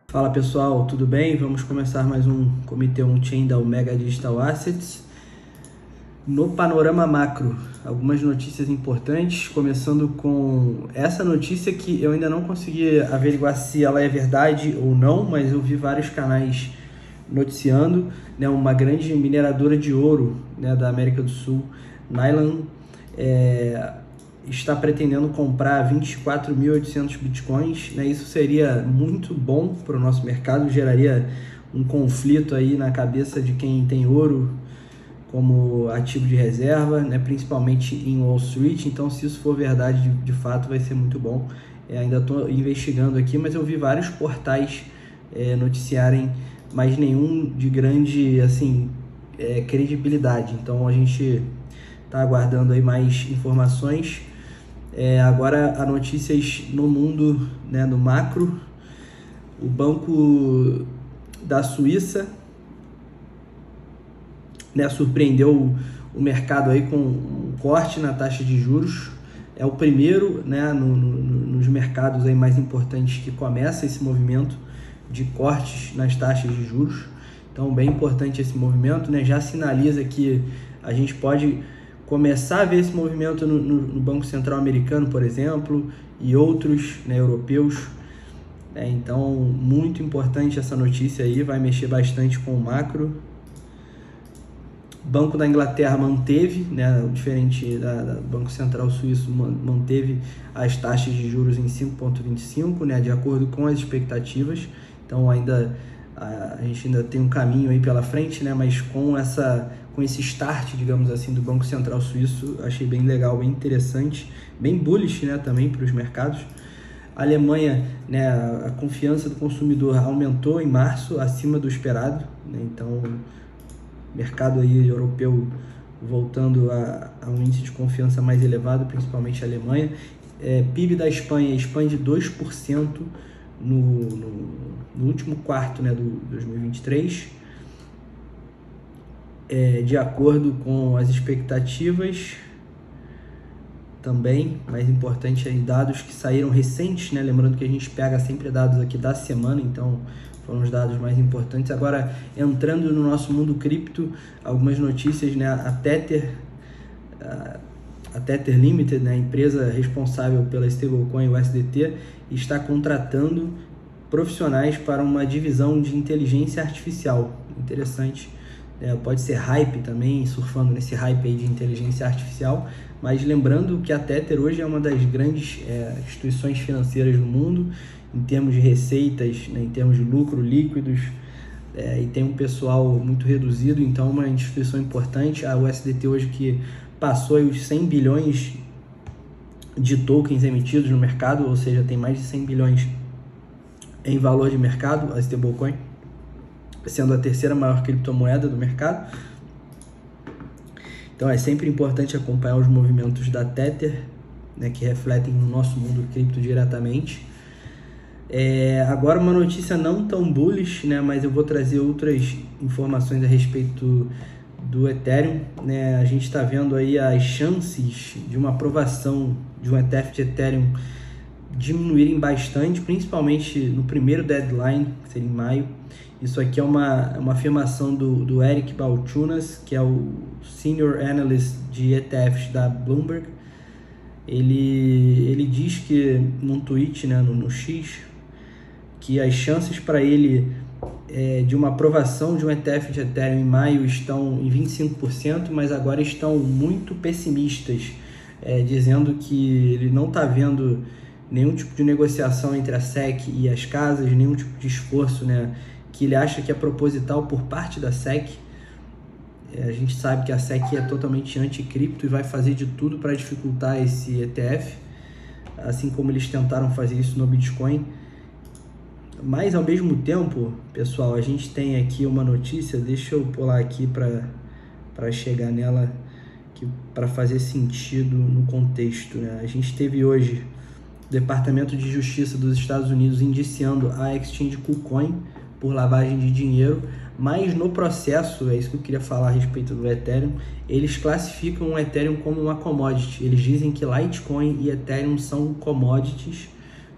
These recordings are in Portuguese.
Fala pessoal, tudo bem? Vamos começar mais um Comitê On-Chain da Omega Digital Assets. No panorama macro, algumas notícias importantes, começando com essa notícia que eu ainda não consegui averiguar se ela é verdade ou não, mas eu vi vários canais noticiando, né, uma grande mineradora de ouro, né, da América do Sul, Nyland, está pretendendo comprar 24.800 bitcoins, né? Isso seria muito bom para o nosso mercado, geraria um conflito aí na cabeça de quem tem ouro como ativo de reserva, né? Principalmente em Wall Street. Então, se isso for verdade, de fato vai ser muito bom. Ainda estou investigando aqui, mas eu vi vários portais noticiarem, mas nenhum de grande assim credibilidade. Então a gente está aguardando aí mais informações. Agora, as notícias no mundo, né, no macro. O Banco da Suíça, né, surpreendeu o mercado aí com um corte na taxa de juros. É o primeiro, né, nos mercados aí mais importantes que começa esse movimento de cortes nas taxas de juros. Então, bem importante esse movimento, né? Já sinaliza que a gente pode começar a ver esse movimento no Banco Central americano, por exemplo, e outros, né, europeus. Então, muito importante essa notícia aí, vai mexer bastante com o macro. O Banco da Inglaterra manteve, né, diferente do Banco Central Suíço, manteve as taxas de juros em 5,25, né, de acordo com as expectativas. Então, a gente ainda tem um caminho aí pela frente, né, mas com esse start, digamos assim, do Banco Central Suíço, achei bem legal, bem interessante, bem bullish, né, também para os mercados. A Alemanha, né, a confiança do consumidor aumentou em março, acima do esperado, né, então o mercado aí europeu voltando a um índice de confiança mais elevado, principalmente a Alemanha. PIB da Espanha expande 2% no último quarto, né, do 2023, de acordo com as expectativas. Também, mais importante, dados que saíram recentes, né? Lembrando que a gente pega sempre dados aqui da semana, então foram os dados mais importantes. Agora, entrando no nosso mundo cripto, algumas notícias, né? A Tether Limited, né, a empresa responsável pela stablecoin USDT, está contratando profissionais para uma divisão de inteligência artificial. Interessante. Pode ser hype também, surfando nesse hype aí de inteligência artificial, mas lembrando que a Tether hoje é uma das grandes instituições financeiras do mundo, em termos de receitas, né, em termos de lucro líquidos, e tem um pessoal muito reduzido, então uma instituição importante. A USDT hoje que passou os 100 bilhões de tokens emitidos no mercado, ou seja, tem mais de 100 bilhões em valor de mercado, a stablecoin, sendo a terceira maior criptomoeda do mercado. Então é sempre importante acompanhar os movimentos da Tether, né, que refletem no nosso mundo cripto diretamente. Agora uma notícia não tão bullish, né, mas eu vou trazer outras informações a respeito do Ethereum, né? A gente está vendo aí as chances de uma aprovação de um ETF de Ethereum diminuírem bastante, principalmente no primeiro deadline, que seria em maio. Isso aqui é uma afirmação do Eric Balchunas, que é o Senior Analyst de ETFs da Bloomberg. Ele diz que num tweet, né, no X, que as chances para ele de uma aprovação de um ETF de Ethereum em maio estão em 25%, mas agora estão muito pessimistas, dizendo que ele não está vendo nenhum tipo de negociação entre a SEC e as casas, nenhum tipo de esforço, né, que ele acha que é proposital por parte da SEC. A gente sabe que a SEC é totalmente anti-cripto e vai fazer de tudo para dificultar esse ETF, assim como eles tentaram fazer isso no Bitcoin. Mas, ao mesmo tempo, pessoal, a gente tem aqui uma notícia, deixa eu pular aqui para chegar nela, para fazer sentido no contexto, né? A gente teve hoje o Departamento de Justiça dos Estados Unidos indiciando a Exchange KuCoin por lavagem de dinheiro, mas no processo, é isso que eu queria falar a respeito do Ethereum, eles classificam o Ethereum como uma commodity. Eles dizem que Litecoin e Ethereum são commodities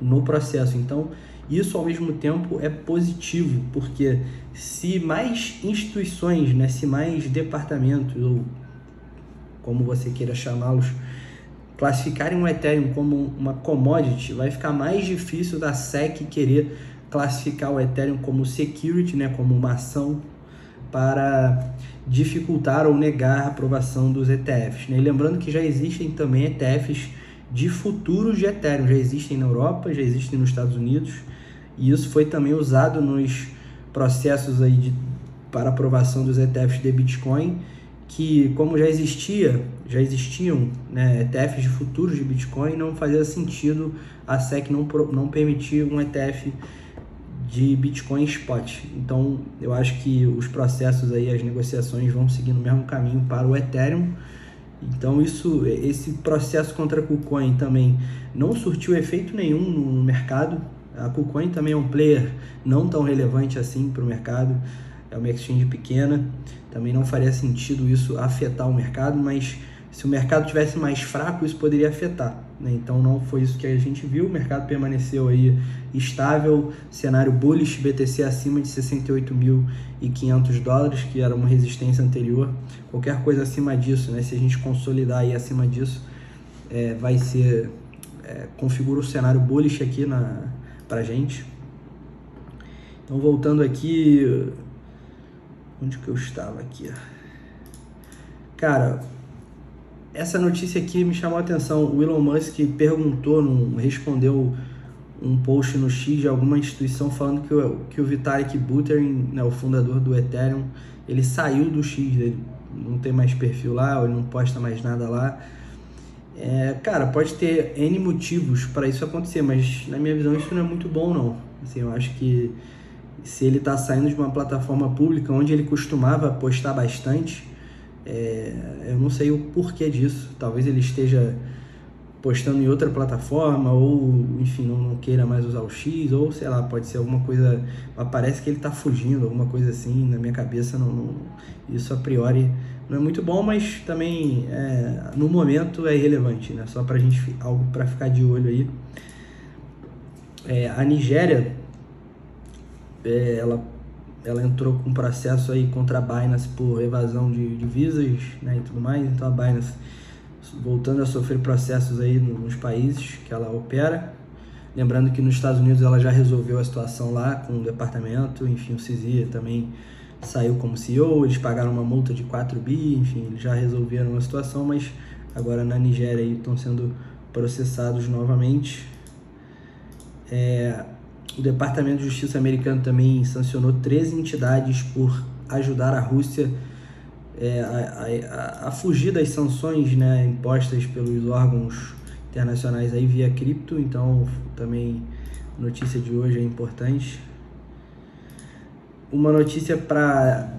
no processo. Então, isso ao mesmo tempo é positivo, porque se mais instituições, né, se mais departamentos, ou como você queira chamá-los, classificarem o Ethereum como uma commodity, vai ficar mais difícil da SEC querer classificar o Ethereum como security, né, como uma ação, para dificultar ou negar a aprovação dos ETFs. Né? E lembrando que já existem também ETFs de futuros de Ethereum, já existem na Europa, já existem nos Estados Unidos, e isso foi também usado nos processos aí para aprovação dos ETFs de Bitcoin, que como já existiam, né, ETFs de futuros de Bitcoin, não fazia sentido a SEC não permitir um ETF de Bitcoin Spot. Então, eu acho que os processos aí, as negociações vão seguir no mesmo caminho para o Ethereum. Então, esse processo contra a KuCoin também não surtiu efeito nenhum no mercado. A KuCoin também é um player não tão relevante assim para o mercado. É uma exchange pequena. Também não faria sentido isso afetar o mercado, mas se o mercado tivesse mais fraco, isso poderia afetar, né? Então não foi isso que a gente viu, o mercado permaneceu aí estável, cenário bullish, BTC acima de 68.500 dólares, que era uma resistência anterior. Qualquer coisa acima disso, né? Se a gente consolidar aí acima disso, vai ser, configura o cenário bullish aqui pra gente. Então voltando aqui, onde que eu estava aqui? Cara, essa notícia aqui me chamou a atenção. O Elon Musk respondeu um post no X de alguma instituição falando que o Vitalik Buterin, né, o fundador do Ethereum, ele saiu do X dele, não tem mais perfil lá, ou ele não posta mais nada lá. Cara, pode ter N motivos para isso acontecer, mas na minha visão isso não é muito bom não. Assim, eu acho que se ele está saindo de uma plataforma pública onde ele costumava postar bastante, eu não sei o porquê disso. Talvez ele esteja postando em outra plataforma, ou enfim, não queira mais usar o X, ou sei lá, pode ser alguma coisa, parece que ele está fugindo, alguma coisa assim. Na minha cabeça isso a priori não é muito bom, mas também no momento é irrelevante, né? Só pra gente, algo para ficar de olho aí. A Nigéria, ela entrou com um processo aí contra a Binance por evasão de divisas, né, e tudo mais. Então a Binance voltando a sofrer processos aí nos países que ela opera. Lembrando que nos Estados Unidos ela já resolveu a situação lá com o departamento, enfim, o CZ também saiu como CEO, eles pagaram uma multa de 4 bi, enfim, eles já resolveram a situação, mas agora na Nigéria aí estão sendo processados novamente. O Departamento de Justiça americano também sancionou 13 entidades por ajudar a Rússia a fugir das sanções, né, impostas pelos órgãos internacionais aí via cripto. Então também a notícia de hoje é importante. Uma notícia para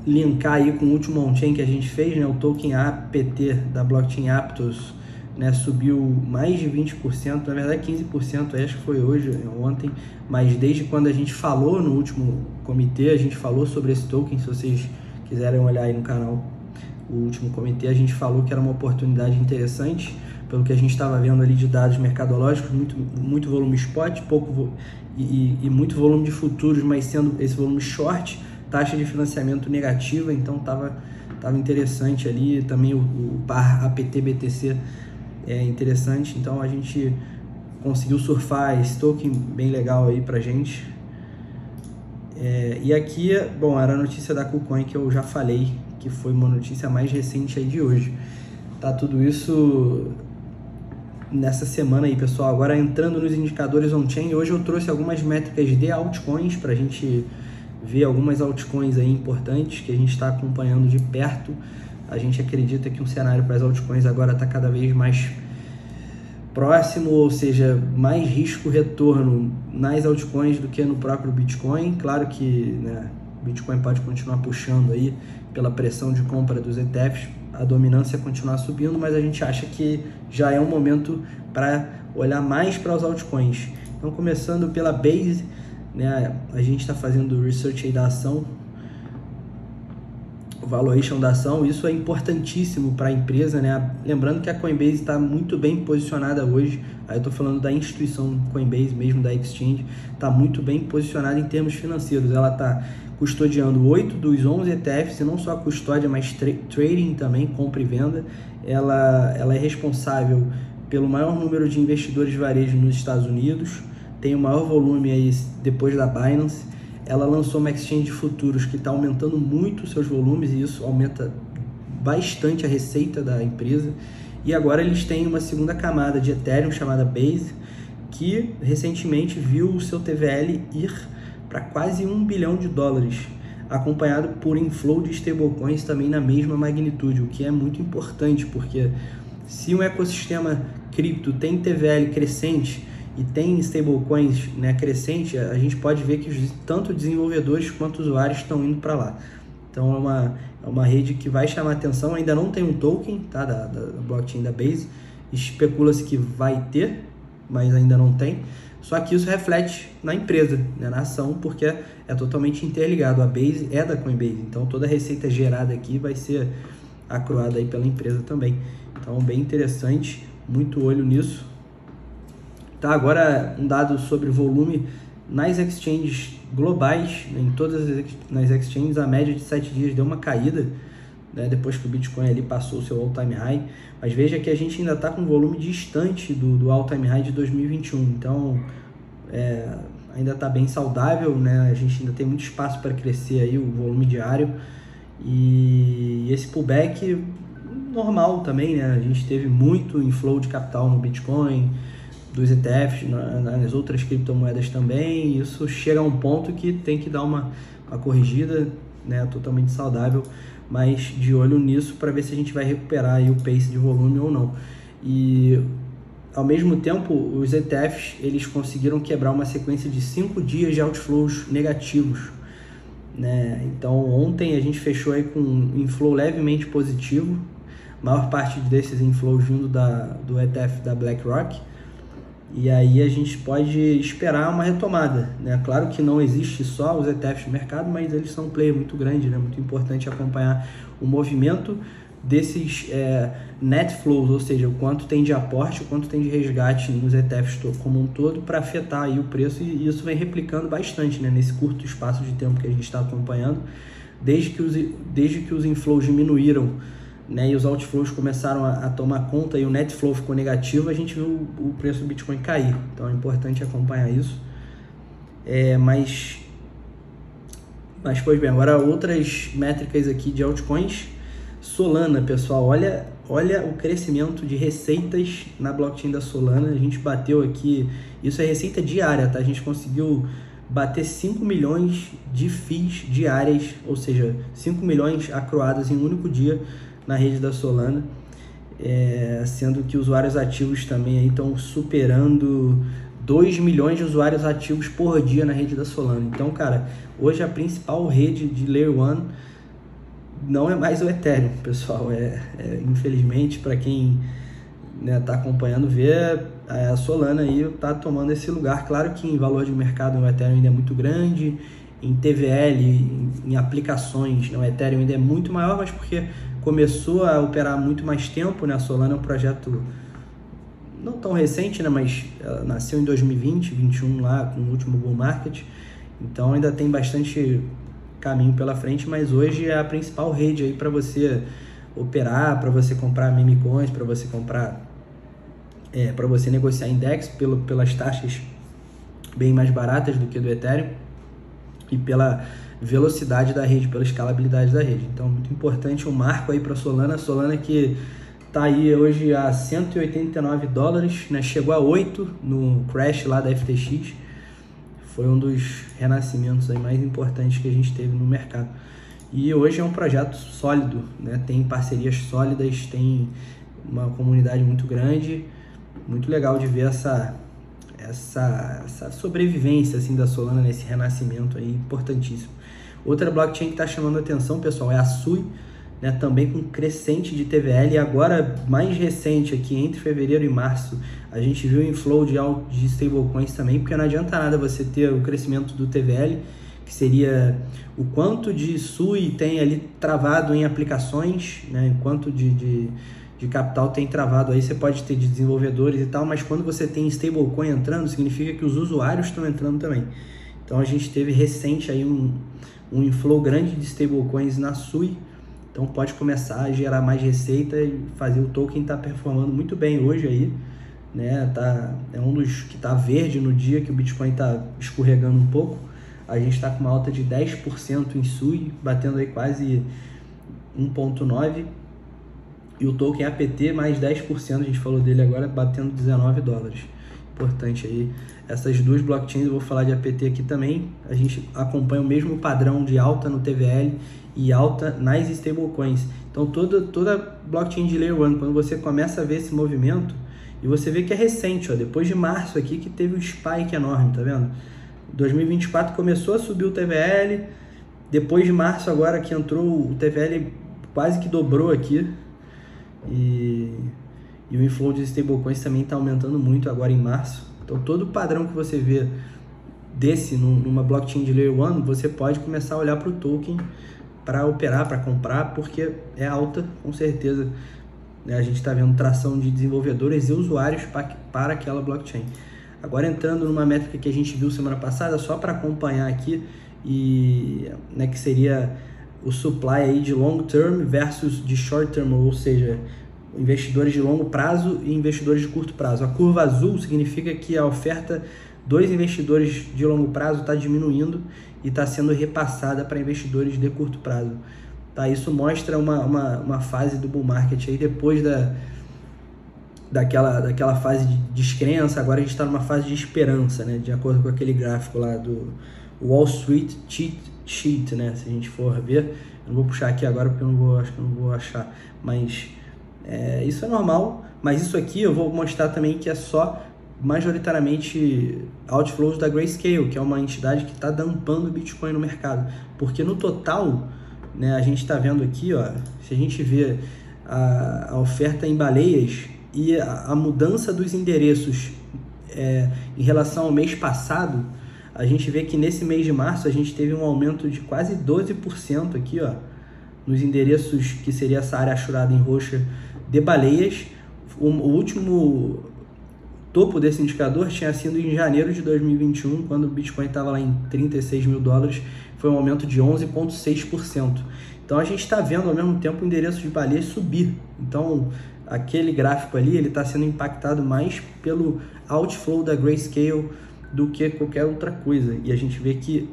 linkar aí com o último on-chain que a gente fez, né, o token APT da blockchain Aptos, né, subiu mais de 20%, na verdade 15%, acho que foi ontem, mas desde quando a gente falou no último comitê, a gente falou sobre esse token. Se vocês quiserem olhar aí no canal, o último comitê, a gente falou que era uma oportunidade interessante, pelo que a gente estava vendo ali de dados mercadológicos, muito volume spot, e muito volume de futuros, mas sendo esse volume short, taxa de financiamento negativa, então estava interessante ali. Também o par APT-BTC é interessante, então a gente conseguiu surfar esse token bem legal aí pra gente. E aqui, bom, era a notícia da KuCoin que eu já falei, que foi uma notícia mais recente aí de hoje. Tá tudo isso nessa semana aí, pessoal. Agora entrando nos indicadores on-chain, hoje eu trouxe algumas métricas de altcoins pra gente ver algumas altcoins aí importantes que a gente está acompanhando de perto. A gente acredita que o cenário para as altcoins agora está cada vez mais próximo, ou seja, mais risco-retorno nas altcoins do que no próprio Bitcoin. Claro que, né, o Bitcoin pode continuar puxando aí pela pressão de compra dos ETFs, a dominância continuar subindo, mas a gente acha que já é um momento para olhar mais para os altcoins. Então, começando pela Base, né, a gente está fazendo o research aí da ação. valuation da ação. Isso é importantíssimo para a empresa, né? Lembrando que a Coinbase está muito bem posicionada hoje. Aí eu estou falando da instituição Coinbase mesmo, da exchange, está muito bem posicionada em termos financeiros. Ela está custodiando 8 dos 11 ETFs, e não só a custódia, mas trading também, compra e venda. Ela é responsável pelo maior número de investidores de varejo nos Estados Unidos, tem o maior volume aí depois da Binance. Ela lançou uma exchange de futuros que está aumentando muito os seus volumes, e isso aumenta bastante a receita da empresa. E agora eles têm uma segunda camada de Ethereum chamada Base, que recentemente viu o seu TVL ir para quase $1 bilhão, acompanhado por inflow de stablecoins também na mesma magnitude, o que é muito importante, porque se um ecossistema cripto tem TVL crescente e tem stablecoins, né, crescente, a gente pode ver que tanto desenvolvedores quanto usuários estão indo para lá. Então é uma rede que vai chamar atenção. Ainda não tem um token, tá, da blockchain da Base, especula-se que vai ter, mas ainda não tem. Só que isso reflete na empresa, né, na ação, porque é totalmente interligado. A Base é da Coinbase, então toda a receita gerada aqui vai ser acruada aí pela empresa também. Então, bem interessante, muito olho nisso. Tá, agora um dado sobre volume nas exchanges globais, né, em todas nas exchanges, a média de 7 dias deu uma caída, né, depois que o Bitcoin ali passou o seu all-time high. Mas veja que a gente ainda está com um volume distante do all-time high de 2021, então ainda está bem saudável, né? A gente ainda tem muito espaço para crescer aí o volume diário, e esse pullback normal também, né? A gente teve muito inflow de capital no Bitcoin, dos ETFs, nas outras criptomoedas também, e isso chega a um ponto que tem que dar uma corrigida, né? Totalmente saudável, mas de olho nisso para ver se a gente vai recuperar aí o pace de volume ou não. E ao mesmo tempo, os ETFs eles conseguiram quebrar uma sequência de 5 dias de outflows negativos, né? Então ontem a gente fechou aí com um inflow levemente positivo, a maior parte desses inflows vindo do ETF da BlackRock, e aí a gente pode esperar uma retomada, né? Claro que não existe só os ETFs no mercado, mas eles são um player muito grande, né? Muito importante acompanhar o movimento desses net flows, ou seja, o quanto tem de aporte, o quanto tem de resgate nos ETFs como um todo, para afetar aí o preço, e isso vem replicando bastante, né? Nesse curto espaço de tempo que a gente está acompanhando, desde que os inflows diminuíram, né, e os outflows começaram a tomar conta e o net flow ficou negativo, a gente viu o preço do Bitcoin cair. Então é importante acompanhar isso. Mas pois bem, agora outras métricas aqui de altcoins. Solana, pessoal, olha o crescimento de receitas na blockchain da Solana. A gente bateu aqui, isso é receita diária, tá? A gente conseguiu bater 5 milhões de fees diárias, ou seja, 5 milhões acruados em um único dia na rede da Solana, sendo que usuários ativos também estão superando 2 milhões de usuários ativos por dia na rede da Solana. Então, cara, hoje a principal rede de Layer 1 não é mais o Ethereum, pessoal. Infelizmente, para quem está acompanhando, vê a Solana aí está tomando esse lugar. Claro que em valor de mercado o Ethereum ainda é muito grande, em TVL, em aplicações, o Ethereum ainda é muito maior, mas porque começou a operar muito mais tempo, né? A Solana é um projeto não tão recente, né? Mas ela nasceu em 2020, 2021 lá, com o último bull market, então ainda tem bastante caminho pela frente, mas hoje é a principal rede aí para você operar, para você comprar meme coins, para você comprar, para você negociar index pelas taxas bem mais baratas do que do Ethereum, e pela velocidade da rede, pela escalabilidade da rede. Então, muito importante um marco aí para a Solana que está aí hoje a $189, né? Chegou a 8 no crash lá da FTX. Foi um dos renascimentos aí mais importantes que a gente teve no mercado. E hoje é um projeto sólido, né? Tem parcerias sólidas, tem uma comunidade muito grande, muito legal de ver essa sobrevivência assim da Solana nesse renascimento aí importantíssimo. Outra blockchain que está chamando a atenção, pessoal, é a Sui, né, também com crescente de TVL, e agora mais recente aqui, entre fevereiro e março, a gente viu o inflow de stablecoins também, porque não adianta nada você ter o crescimento do TVL que seria o quanto de SUI tem ali travado em aplicações, né? O quanto de capital tem travado aí. Você pode ter de desenvolvedores e tal, mas quando você tem stablecoin entrando, significa que os usuários estão entrando também. Então a gente teve recente aí um inflow grande de stablecoins na SUI, então pode começar a gerar mais receita e fazer o token estar performando muito bem hoje aí, né? É um dos que está verde no dia que o Bitcoin está escorregando um pouco. A gente está com uma alta de 10% em SUI, batendo aí quase 1,9%. E o token APT mais 10%, a gente falou dele agora, batendo $19. Importante aí. Essas duas blockchains, eu vou falar de APT aqui também. A gente acompanha o mesmo padrão de alta no TVL e alta nas stablecoins. Então toda blockchain de Layer 1, quando você começa a ver esse movimento, e você vê que é recente, ó, depois de março aqui que teve um spike enorme, tá vendo? 2024 começou a subir o TVL, depois de março agora que entrou o TVL quase que dobrou aqui, e o inflow de stablecoins também está aumentando muito agora em março. Então todo o padrão que você vê desse numa blockchain de Layer 1, você pode começar a olhar para o token para operar, para comprar, porque é alta com certeza. A gente está vendo tração de desenvolvedores e usuários para aquela blockchain. Agora entrando numa métrica que a gente viu semana passada, só para acompanhar aqui, e, né, que seria o supply aí de long term versus de short term, ou seja, investidores de longo prazo e investidores de curto prazo. A curva azul significa que a oferta dos investidores de longo prazo está diminuindo e está sendo repassada para investidores de curto prazo. Tá, isso mostra uma fase do bull market aí depois daquela fase de descrença. Agora a gente está numa fase de esperança, né? De acordo com aquele gráfico lá do Wall Street Cheat Sheet, né? Se a gente for ver, eu não vou puxar aqui agora porque acho que eu não vou achar, mas isso é normal. Mas isso aqui eu vou mostrar também que é só majoritariamente outflows da Grayscale, que é uma entidade que está dampando o Bitcoin no mercado, porque no total, né, a gente está vendo aqui, ó, se a gente vê a oferta em baleias e a mudança dos endereços em relação ao mês passado, a gente vê que nesse mês de março a gente teve um aumento de quase 12% aqui, ó, nos endereços que seria essa área achurada em roxa de baleias. O último topo desse indicador tinha sido em janeiro de 2021, quando o Bitcoin estava lá em $36 mil, foi um aumento de 11,6%. Então a gente está vendo ao mesmo tempo o endereço de baleias subir. Então aquele gráfico ali, ele está sendo impactado mais pelo outflow da Grayscale do que qualquer outra coisa. E a gente vê que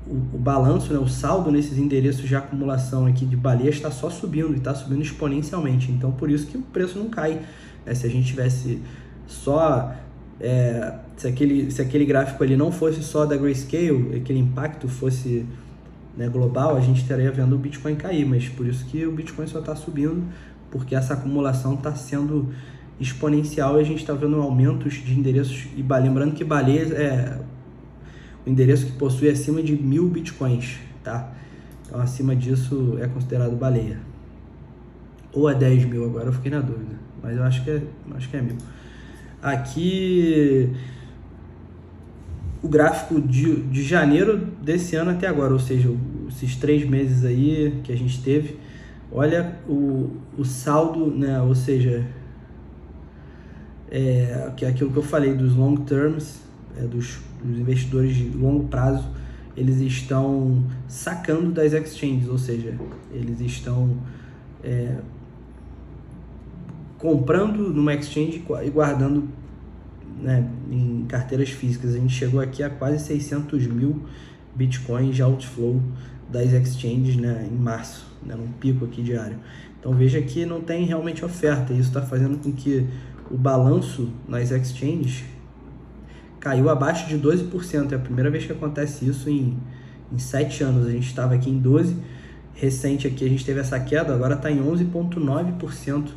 o balanço, né, o saldo nesses endereços de acumulação aqui de baleias está só subindo, e está subindo exponencialmente. Então por isso que o preço não cai, né? Se a gente tivesse só se aquele gráfico ali não fosse só da Grayscale, aquele impacto fosse, né, global, a gente estaria vendo o Bitcoin cair. Mas por isso que o Bitcoin só está subindo, porque essa acumulação está sendo exponencial e a gente está vendo aumentos de endereços. E lembrando que baleias é o endereço que possui acima de 1000 Bitcoins, tá? Então acima disso é considerado baleia. Ou é 10 mil, agora eu fiquei na dúvida, mas eu acho que é 1000. Aqui o gráfico de janeiro desse ano até agora, ou seja, esses 3 meses aí que a gente teve, olha o saldo, né? Ou seja, que é aquilo que eu falei dos long terms, dos investidores de longo prazo, eles estão sacando das exchanges, ou seja, eles estão comprando numa exchange e guardando, né, em carteiras físicas. A gente chegou aqui a quase 600 mil bitcoins de outflow das exchanges, né, em março, né, num pico aqui diário. Então veja que não tem realmente oferta, e isso está fazendo com que o balanço nas exchanges caiu abaixo de 12%. É a primeira vez que acontece isso em 7 anos. A gente estava aqui em 12%, recente aqui a gente teve essa queda, agora está em 11,9%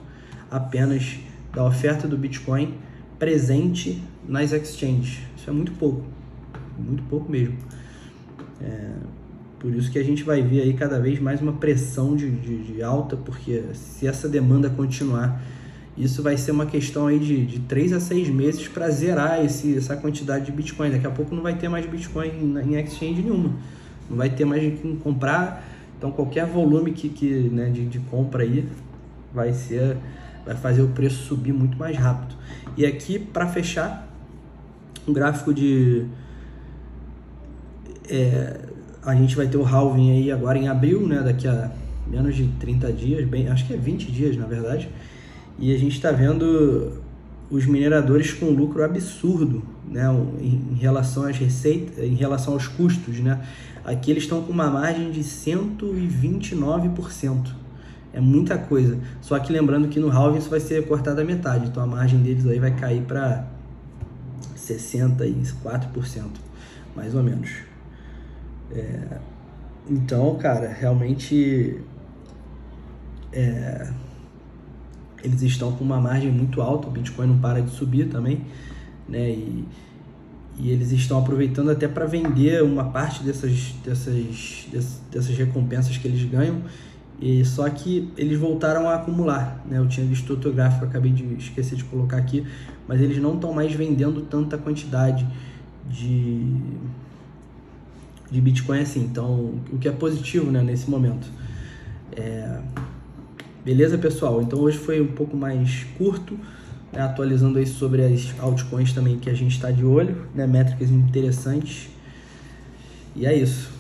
apenas da oferta do Bitcoin presente nas exchanges. Isso é muito pouco mesmo. Por isso que a gente vai ver aí cada vez mais uma pressão de alta, porque se essa demanda continuar Isso vai ser uma questão aí de 3 a 6 meses para zerar essa quantidade de Bitcoin. Daqui a pouco não vai ter mais Bitcoin em exchange nenhuma. Não vai ter mais quem comprar. Então qualquer volume né, de compra aí vai fazer o preço subir muito mais rápido. E aqui, para fechar, um gráfico a gente vai ter o halving aí agora em abril, né, daqui a menos de 30 dias, acho que é 20 dias na verdade, e a gente está vendo os mineradores com lucro absurdo, né, em relação às receitas, em relação aos custos, né. Aqui eles estão com uma margem de 129%, é muita coisa, só que lembrando que no halving isso vai ser cortado a metade, então a margem deles aí vai cair para 64%, mais ou menos. Então, cara, realmente eles estão com uma margem muito alta, o Bitcoin não para de subir também, né? E eles estão aproveitando até para vender uma parte dessas recompensas que eles ganham, e só que eles voltaram a acumular, né? Eu tinha visto outro gráfico, acabei de esquecer de colocar aqui, mas eles não estão mais vendendo tanta quantidade de Bitcoin assim, então o que é positivo, né, nesse momento. Beleza, pessoal? Então hoje foi um pouco mais curto, né, atualizando aí sobre as altcoins também que a gente está de olho, né, métricas interessantes, e é isso.